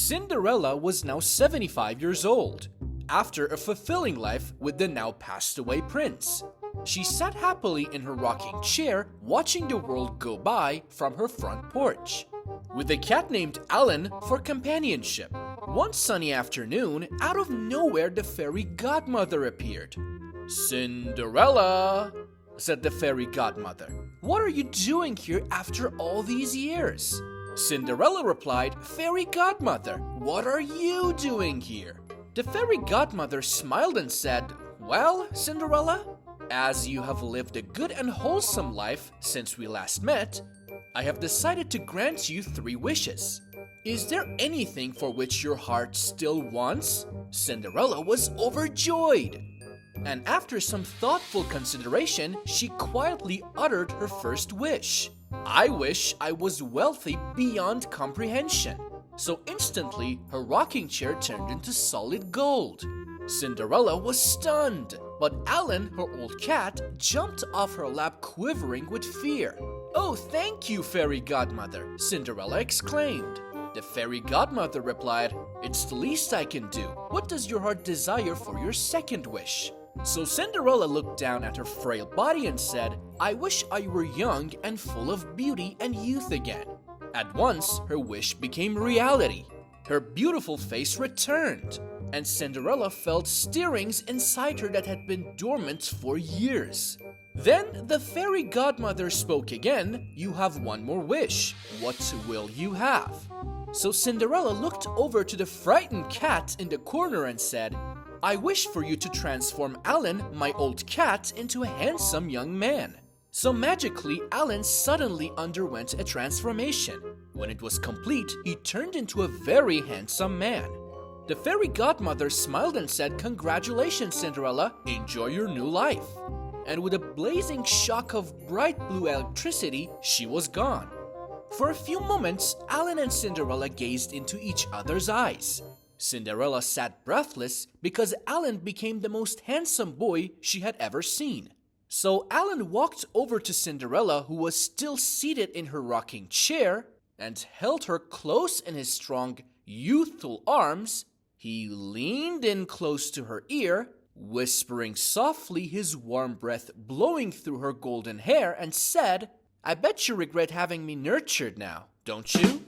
Cinderella was now 75 years old, after a fulfilling life with the now passed away prince. She sat happily in her rocking chair, watching the world go by from her front porch, with a cat named Alan for companionship. One sunny afternoon, out of nowhere the fairy godmother appeared. "Cinderella," said the fairy godmother, "what are you doing here after all these years?" Cinderella replied, "Fairy godmother, what are you doing here?" The fairy godmother smiled and said, "Well, Cinderella, as you have lived a good and wholesome life since we last met, I have decided to grant you 3 wishes. Is there anything for which your heart still wants?" Cinderella was overjoyed, and after some thoughtful consideration, she quietly uttered her first wish. "I wish I was wealthy beyond comprehension." So instantly, her rocking chair turned into solid gold. Cinderella was stunned, but Alan, her old cat, jumped off her lap quivering with fear. "Oh, thank you, fairy godmother," Cinderella exclaimed. The fairy godmother replied, "It's the least I can do. What does your heart desire for your second wish?" So Cinderella looked down at her frail body and said, "I wish I were young and full of beauty and youth again." At once, her wish became reality. Her beautiful face returned, and Cinderella felt stirrings inside her that had been dormant for years. Then the fairy godmother spoke again. "You have one more wish. What will you have?" So Cinderella looked over to the frightened cat in the corner and said, "I wish for you to transform Alan, my old cat, into a handsome young man." So magically, Alan suddenly underwent a transformation. When it was complete, he turned into a very handsome man. The fairy godmother smiled and said, "Congratulations, Cinderella, enjoy your new life." And with a blazing shock of bright blue electricity, she was gone. For a few moments, Alan and Cinderella gazed into each other's eyes. Cinderella sat breathless because Alan became the most handsome boy she had ever seen. So Alan walked over to Cinderella, who was still seated in her rocking chair, and held her close in his strong, youthful arms. He leaned in close to her ear, whispering softly, his warm breath blowing through her golden hair, and said, "I bet you regret having me nurtured now, don't you?"